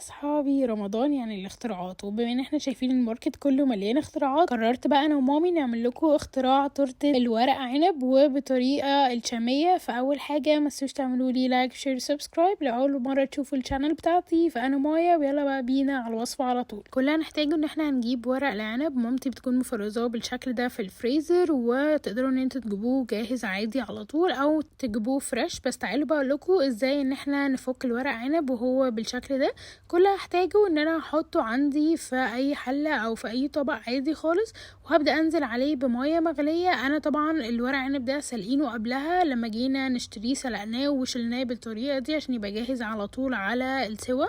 اصحابي رمضان يعني الاختراعات، وبما ان احنا شايفين الماركت كله مليان اختراعات، قررت بقى انا ومامي نعمل لكم اختراع تورته الورق عنب وبطريقه الشاميه. فاول حاجه ما تنسوش تعملوا لي لايك شير سبسكرايب لو اول مره تشوفوا الشانل بتاعتي. فانا مايا ويلا بقى بينا على الوصفه على طول. كلنا هنحتاجه ان احنا هنجيب ورق العنب، مامتي بتكون مفرزاه بالشكل ده في الفريزر، وتقدروا ان انتوا تجيبوه جاهز عادي على طول او تجيبوه فريش. بس تعالوا بقول لكم ازاي ان احنا نفك الورق عنب وهو بالشكل ده. كل اللي هحتاجه ان انا هحطه عندي في اي حله او في اي طبق عادي خالص، وهبدا انزل عليه بميه مغليه. انا طبعا الورق عنب ده سلقينه قبلها، لما جينا نشتريه سلقناه وشلناه بالطريقه دي عشان يبقى جاهز على طول على السوا.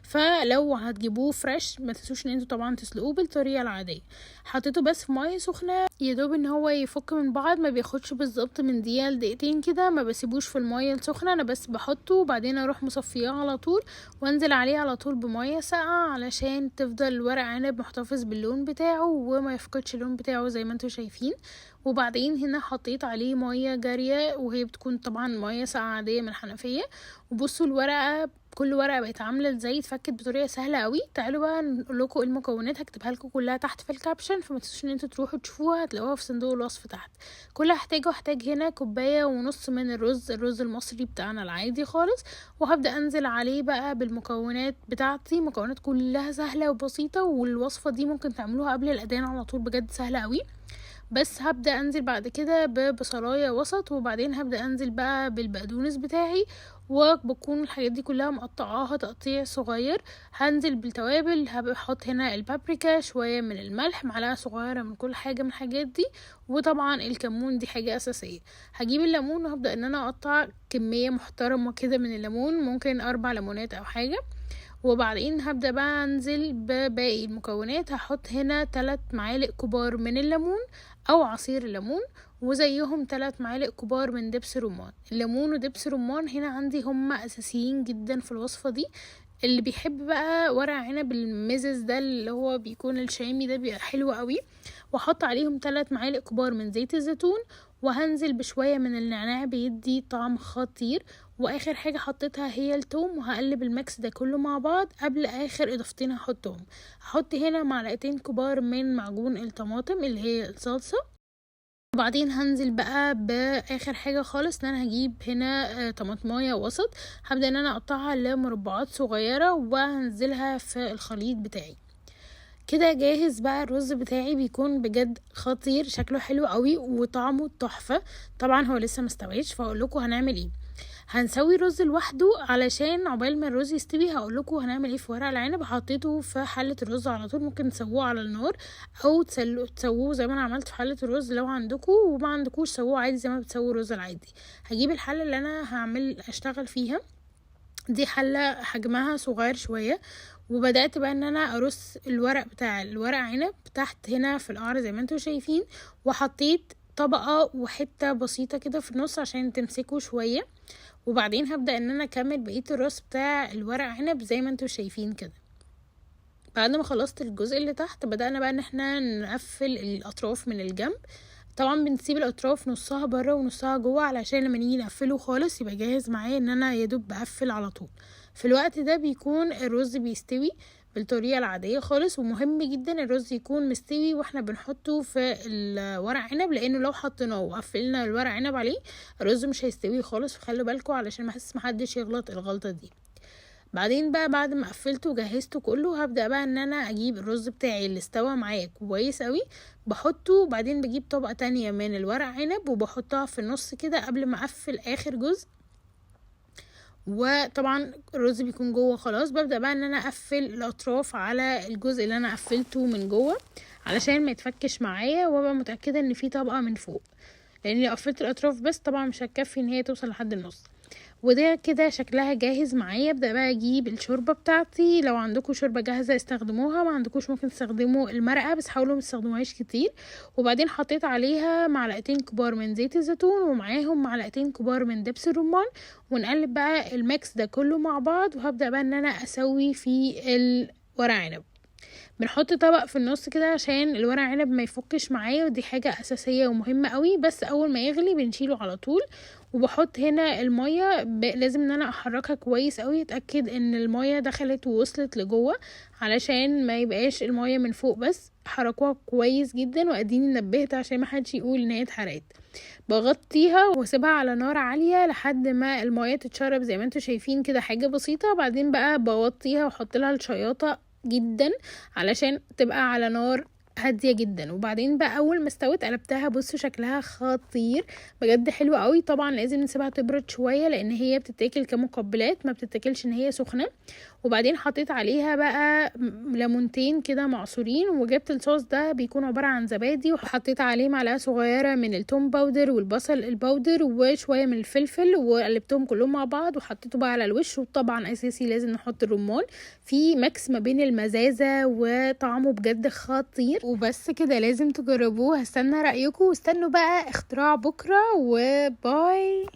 فلو هتجيبوه فريش ما تنسوش ان انتوا طبعا تسلقوه بالطريقه العاديه. حطيته بس في ميه سخنه يا دوب ان هو يفك من بعض، ما بياخدش بالظبط من دقيقه لدقيقتين كده، ما بسيبوش في الميه السخنه، انا بس بحطه وبعدين اروح مصفياه على طول وانزل عليه على طول بميه ساقعه علشان تفضل الورق عنب محتفظ باللون بتاعه وما يفقدش اللون بتاعه زي ما انتوا شايفين. وبعدين هنا حطيت عليه ميه جاريه وهي بتكون طبعا ميه ساقعه عاديه من الحنفيه. وبصوا الورقه، كل ورقه بقت عامله ازاي، اتفكت بطريقه سهله قوي. تعالوا بقى نقول لكم المكونات، هكتبها لكم كلها تحت في الكابشن، فما تنسوش ان انتوا تروحوا تشوفوها، هتلاقوها في صندوق الوصف تحت. كل اللي هحتاج هنا كوبايه ونص من الرز المصري بتاعنا العادي خالص، وهبدا انزل عليه بقى بالمكونات بتاعتي. مكونات كلها سهله وبسيطه، والوصفه دي ممكن تعملوها قبل الاذان على طول، بجد سهله قوي. بس هبدأ انزل بعد كده ببصلايه وسط، وبعدين هبدأ انزل بقى بالبقدونس بتاعي، وبكون الحاجات دي كلها مقطعاها تقطيع صغير. هنزل بالتوابل، هحط هنا البابريكا، شوية من الملح، معلقة صغيرة من كل حاجة من الحاجات دي، وطبعا الكمون دي حاجة اساسية. هجيب الليمون وهبدأ ان انا اقطع كمية محترمة كده من الليمون، ممكن 4 ليمونات او حاجة. وبعدين هبدأ بقى انزل بباقي المكونات، هحط هنا 3 معالق كبار من الليمون او عصير الليمون، وزيهم 3 معالق كبار من دبس رمان. الليمون ودبس رمان هنا عندي هما اساسيين جدا في الوصفة دي. اللي بيحب بقى ورق عنب المزز ده اللي هو بيكون الشامي ده بيبقى حلو قوي. واحط عليهم 3 معالق كبار من زيت الزيتون، وهنزل بشوية من النعناع بيدي طعم خطير. واخر حاجة حطيتها هي التوم، وهقلب الميكس ده كله مع بعض قبل اخر اضافتين هحطهم. هحط هنا معلقتين كبار من معجون الطماطم اللي هي الصلصة. وبعدين هنزل بقى باخر حاجه خالص ان انا هجيب هنا طماطمايه وسط، هبدا ان انا اقطعها لمربعات صغيره وهنزلها في الخليط بتاعي. كده جاهز بقى الرز بتاعي، بيكون بجد خطير، شكله حلو قوي وطعمه تحفه. طبعا هو لسه مستويش، فهقول لكم هنعمل ايه. هنسوي رز لوحده علشان عقبال ما الرز يستوي هقول لكم هنعمل ايه في ورق العنب. حطيته في حله الرز على طول، ممكن تسووه على النار او تسووه زي ما انا عملت في حله الرز لو عندكم، وما عندكوش سووه عادي زي ما بتسووا الرز العادي. هجيب الحله اللي انا هعمل اشتغل فيها، دي حله حجمها صغير شويه، وبدات بقى ان انا ارص الورق بتاع الورق عنب تحت هنا في القعر زي ما انتم شايفين، وحطيت طبقه وحته بسيطه كده في النص عشان تمسكوا شويه. وبعدين هبدأ ان انا اكمل بقية الرص بتاع الورق عنب زي ما انتوا شايفين كده. بعد ما خلصت الجزء اللي تحت بدأنا بقى ان احنا نقفل الاطراف من الجنب. طبعا بنسيب الاطراف نصها بره ونصها جوه علشان لما نيجي نقفله خالص يبقى جاهز معايا ان انا يدوب بقفل على طول. في الوقت ده بيكون الرز بيستوي بالطريقه العاديه خالص. ومهم جدا الرز يكون مستوي واحنا بنحطه في الورق عنب، لانه لو حطيناه وقفلنا الورق عنب عليه الرز مش هيستوي خالص، فخلوا بالكم علشان ما محدش يغلط الغلطه دي. بعدين بقى بعد ما قفلته وجهزته كله، هبدأ بقى ان انا اجيب الرز بتاعي اللي استوى معايا كويس قوي، بحطه. وبعدين بجيب طبقة تانية من الورق عنب وبحطها في النص كده قبل ما اقفل اخر جزء. وطبعا الرز بيكون جوه خلاص، ببدأ بقى ان انا اقفل الاطراف على الجزء اللي انا قفلته من جوه علشان ما يتفكش معايا، وابقى متأكدة ان في طبقة من فوق، لان لو قفلت الاطراف بس طبعا مش هتكفي ان هي توصل لحد النص. وده كده شكلها جاهز معايا. ابدا بقى اجيب الشوربه بتاعتي، لو عندكم شوربه جاهزه استخدموها، ما عندكوش ممكن تستخدموا المرقه بس حاولوا ما تستخدموهاش كتير. وبعدين حطيت عليها معلقتين كبار من زيت الزيتون ومعاهم معلقتين كبار من دبس الرمان، ونقلب بقى الميكس ده كله مع بعض. وهبدا بقى ان انا اسوي في الورق عنب. بنحط طبق في النص كده عشان الورق عنب ما يفكش معايا، ودي حاجة اساسية ومهمة قوي. بس اول ما يغلي بنشيله على طول. وبحط هنا المية لازم ان انا احركها كويس قوي، اتأكد ان المية دخلت ووصلت لجوه علشان ما يبقاش المية من فوق بس. حركوها كويس جدا، واديني نبهت عشان ما حدش يقول ان هي اتحرقت. بغطيها واسيبها على نار عالية لحد ما المية تتشرب زي ما انتوا شايفين كده، حاجة بسيطة. بعدين بقى بغطيها واحط لها الشياطة جدا علشان تبقى على نار هاديه جدا. وبعدين بقى اول ما استوت قلبتها، بصوا شكلها خطير بجد، حلو قوي. طبعا لازم نسيبها تبرد شويه لان هي بتتاكل كمقبلات، ما بتتاكلش ان هي سخنه. وبعدين حطيت عليها بقى ليمونتين كده معصورين، وجبت الصوص ده بيكون عباره عن زبادي، وحطيت عليه معلقه صغيره من التوم باودر والبصل الباودر وشويه من الفلفل، وقلبتهم كلهم مع بعض وحطيته بقى على الوش. وطبعا اساسي لازم نحط الرمان، في ميكس ما بين المزازه وطعمه بجد خطير. وبس كده، لازم تجربوه. هستنى رايكم، واستنوا بقى اختراع بكره، وباي.